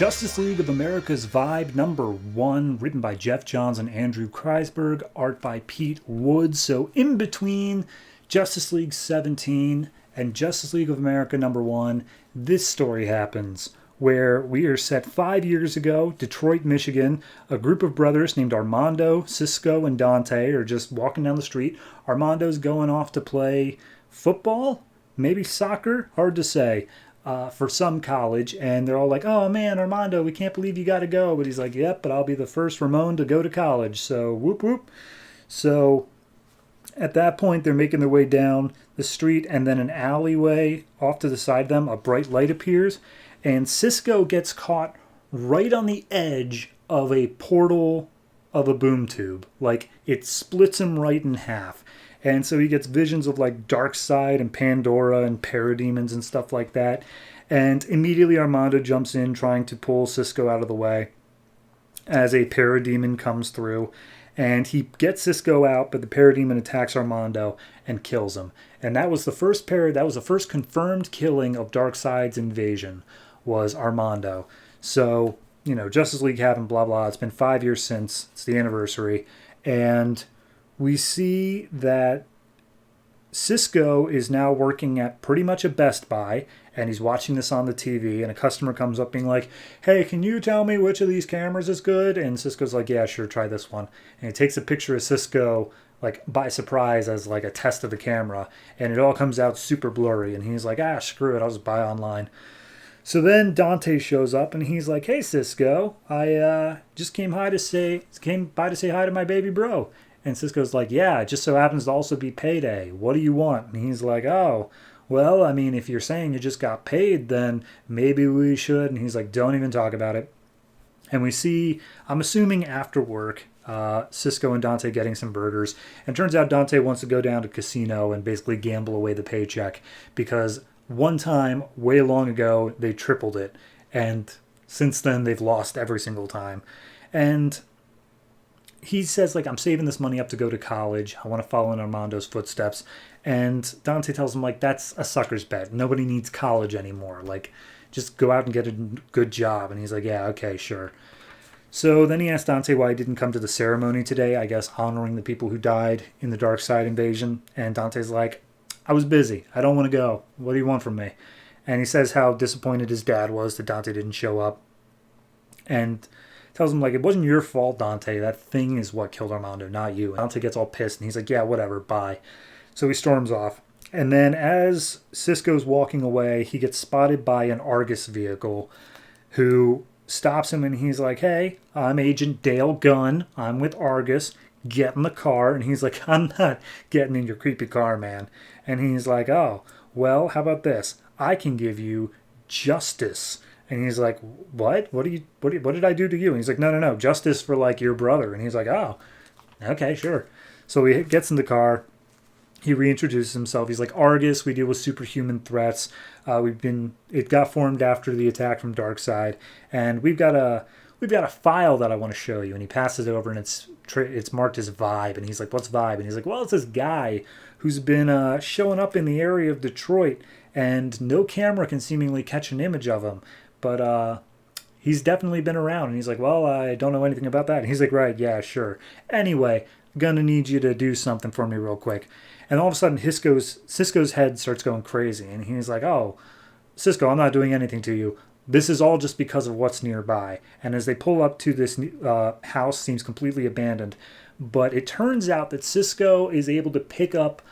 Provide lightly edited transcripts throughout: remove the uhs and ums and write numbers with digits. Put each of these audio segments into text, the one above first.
Justice League of America's Vibe #1, written by Jeff Johns and Andrew Kreisberg, art by Pete Woods. So in between Justice League 17 and Justice League of America #1, this story happens where we are set 5 years ago, Detroit, Michigan. A group of brothers named Armando, Cisco, and Dante are just walking down the street. Armando's going off to play football, maybe soccer, hard to say, for some college, and they're all like, "Oh man, Armando, we can't believe you got to go." But he's like, "Yep, but I'll be the first Ramon to go to college, so whoop whoop." So at that point, they're making their way down the street, and then an alleyway off to the side of them, a bright light appears, and Cisco gets caught right on the edge of a portal of a boom tube. Like, it splits him right in half. And so he gets visions of like Darkseid and Pandora and parademons and stuff like that. And immediately Armando jumps in trying to pull Cisco out of the way as a parademon comes through. And he gets Cisco out, but the parademon attacks Armando and kills him. And that was the first confirmed killing of Darkseid's invasion, was Armando. So, you know, Justice League having blah blah. It's been 5 years since. It's the anniversary. And we see that Cisco is now working at pretty much a Best Buy, and he's watching this on the TV, and a customer comes up being like, "Hey, can you tell me which of these cameras is good?" And Cisco's like, "Yeah, sure, try this one." And he takes a picture of Cisco, like, by surprise as, like, a test of the camera, and it all comes out super blurry, and he's like, "Screw it, I'll just buy online." So then Dante shows up, and he's like, "Hey, Cisco, I just came by to say hi to my baby bro." And Cisco's like, "Yeah, it just so happens to also be payday. What do you want?" And he's like, "Oh, well, I mean, if you're saying you just got paid, then maybe we should." And he's like, "Don't even talk about it." And we see, I'm assuming after work, Cisco and Dante getting some burgers. And it turns out Dante wants to go down to casino and basically gamble away the paycheck, because one time, way long ago, they tripled it. And since then, they've lost every single time. And he says, like, "I'm saving this money up to go to college. I want to follow in Armando's footsteps." And Dante tells him, like, "That's a sucker's bet. Nobody needs college anymore. Like, just go out and get a good job." And he's like, "Yeah, okay, sure." So then he asks Dante why he didn't come to the ceremony today, I guess honoring the people who died in the Darkseid invasion. And Dante's like, "I was busy. I don't want to go. What do you want from me?" And he says how disappointed his dad was that Dante didn't show up. And tells him, like, "It wasn't your fault, Dante. That thing is what killed Armando, not you." And Dante gets all pissed, and he's like, "Yeah, whatever, bye." So he storms off. And then as Cisco's walking away, he gets spotted by an Argus vehicle who stops him, and he's like, "Hey, I'm Agent Dale Gunn. I'm with Argus. Get in the car." And he's like, "I'm not getting in your creepy car, man." And he's like, "Oh, well, how about this? I can give you justice." And he's like, "What? What did I do to you?" And he's like, No, justice for, like, your brother." And he's like, "Oh, okay, sure." So he gets in the car. He reintroduces himself. He's like, "Argus, we deal with superhuman threats. It got formed after the attack from Darkseid, and we've got a file that I want to show you." And he passes it over, and it's marked as Vibe. And he's like, "What's Vibe?" And he's like, "Well, it's this guy who's been showing up in the area of Detroit, and no camera can seemingly catch an image of him. But he's definitely been around." And he's like, "Well, I don't know anything about that." And he's like, "Right, yeah, sure. Anyway, I'm going to need you to do something for me real quick." And all of a sudden, Cisco's head starts going crazy. And he's like, "Oh, Cisco, I'm not doing anything to you. This is all just because of what's nearby." And as they pull up to this house, seems completely abandoned. But it turns out that Cisco is able to pick up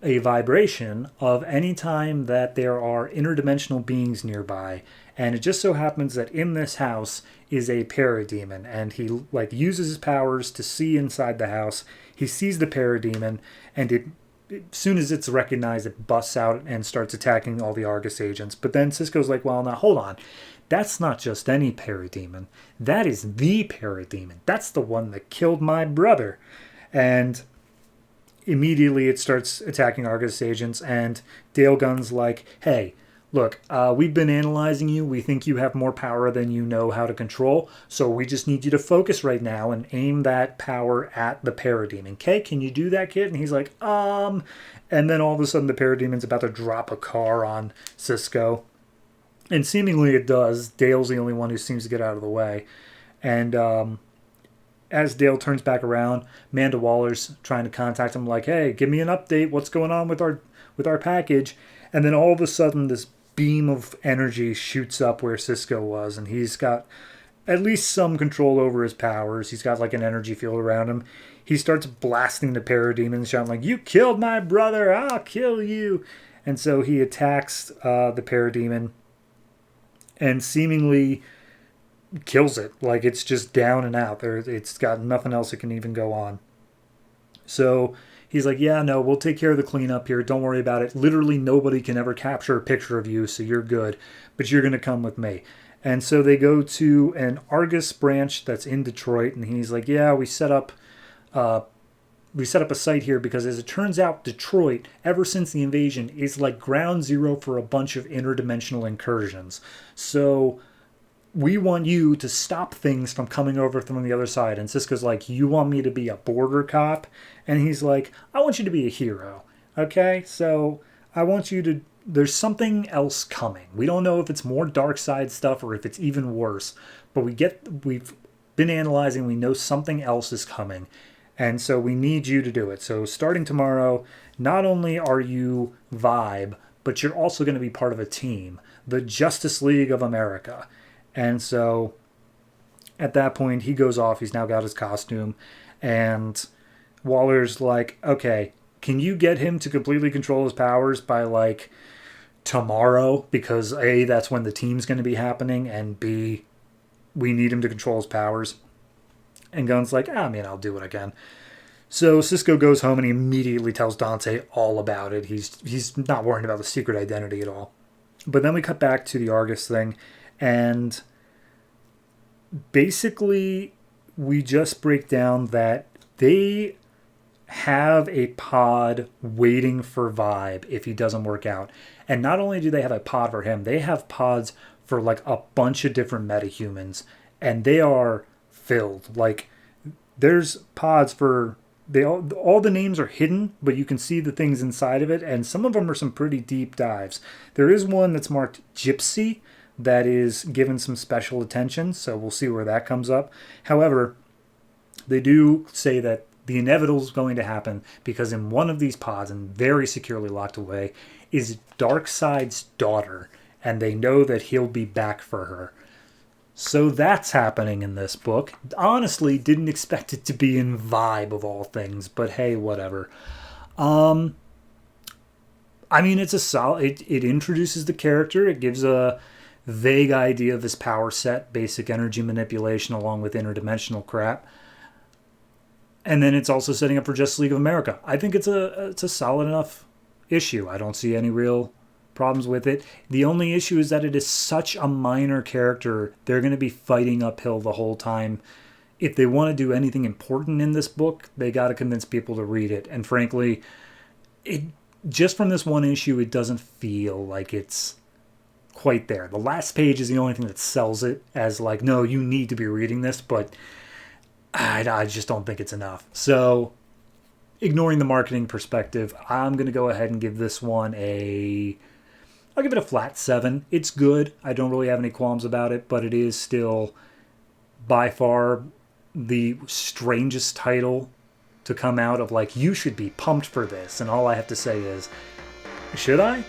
a vibration of any time that there are interdimensional beings nearby. And it just so happens that in this house is a parademon, and he, like, uses his powers to see inside the house. He sees the parademon, and as soon as it's recognized, it busts out and starts attacking all the Argus agents. But then Cisco's like, "Well, now hold on. That's not just any parademon. That is the parademon. That's the one that killed my brother." And immediately it starts attacking Argus agents, and Dale Gunn's like, "Hey, look, we've been analyzing you. We think you have more power than you know how to control. So we just need you to focus right now and aim that power at the parademon. Okay, can you do that, kid?" And he's like, And then all of a sudden the parademon's about to drop a car on Cisco. And seemingly it does. Dale's the only one who seems to get out of the way. And as Dale turns back around, Amanda Waller's trying to contact him, like, "Hey, give me an update. What's going on with our package?" And then all of a sudden, this beam of energy shoots up where Cisco was, and he's got at least some control over his powers. He's got like an energy field around him. He starts blasting the parademons, shouting like, "You killed my brother! I'll kill you!" And so he attacks the parademon and seemingly kills it. Like, it's just down and out. It's got nothing else that can even go on. So he's like, "Yeah, no, we'll take care of the cleanup here. Don't worry about it. Literally nobody can ever capture a picture of you, so you're good. But you're going to come with me." And so they go to an Argus branch that's in Detroit, and he's like, "Yeah, we set up a site here because, as it turns out, Detroit, ever since the invasion, is like ground zero for a bunch of interdimensional incursions. So we want you to stop things from coming over from the other side." And Cisco's like, "You want me to be a border cop?" And he's like, "I want you to be a hero. Okay? So I want you to, there's something else coming. We don't know if it's more dark side stuff or if it's even worse, but we've been analyzing, we know something else is coming. And so we need you to do it. So starting tomorrow, not only are you Vibe, but you're also going to be part of a team, the Justice League of America." And so at that point, he goes off. He's now got his costume. And Waller's like, "Okay, can you get him to completely control his powers by like tomorrow? Because A, that's when the team's going to be happening. And B, we need him to control his powers." And Gunn's like, "I mean, I'll do what I can." So Cisco goes home and he immediately tells Dante all about it. He's not worried about the secret identity at all. But then we cut back to the Argus thing. And basically, we just break down that they have a pod waiting for Vibe if he doesn't work out. And not only do they have a pod for him, they have pods for like a bunch of different metahumans. And they are filled. Like, there's pods for, all the names are hidden, but you can see the things inside of it. And some of them are some pretty deep dives. There is one that's marked Gypsy that is given some special attention, so we'll see where that comes up. However, they do say that the inevitable is going to happen because in one of these pods, and very securely locked away, is Darkseid's daughter, and they know that he'll be back for her. So that's happening in this book. Honestly, didn't expect it to be in Vibe of all things, but hey, whatever. I mean, it's a solid. It introduces the character. It gives a vague idea of his power set, basic energy manipulation along with interdimensional crap. And then it's also setting up for Justice League of America. I think it's a solid enough issue. I don't see any real problems with it. The only issue is that it is such a minor character. They're going to be fighting uphill the whole time. If they want to do anything important in this book, they got to convince people to read it. And frankly, it just from this one issue, it doesn't feel like it's quite there. The last page is the only thing that sells it as like, no, you need to be reading this, but I just don't think it's enough. So, ignoring the marketing perspective, I'm going to go ahead and give this one I'll give it a flat 7. It's good. I don't really have any qualms about it, but it is still by far the strangest title to come out of like, you should be pumped for this. And all I have to say is, should I?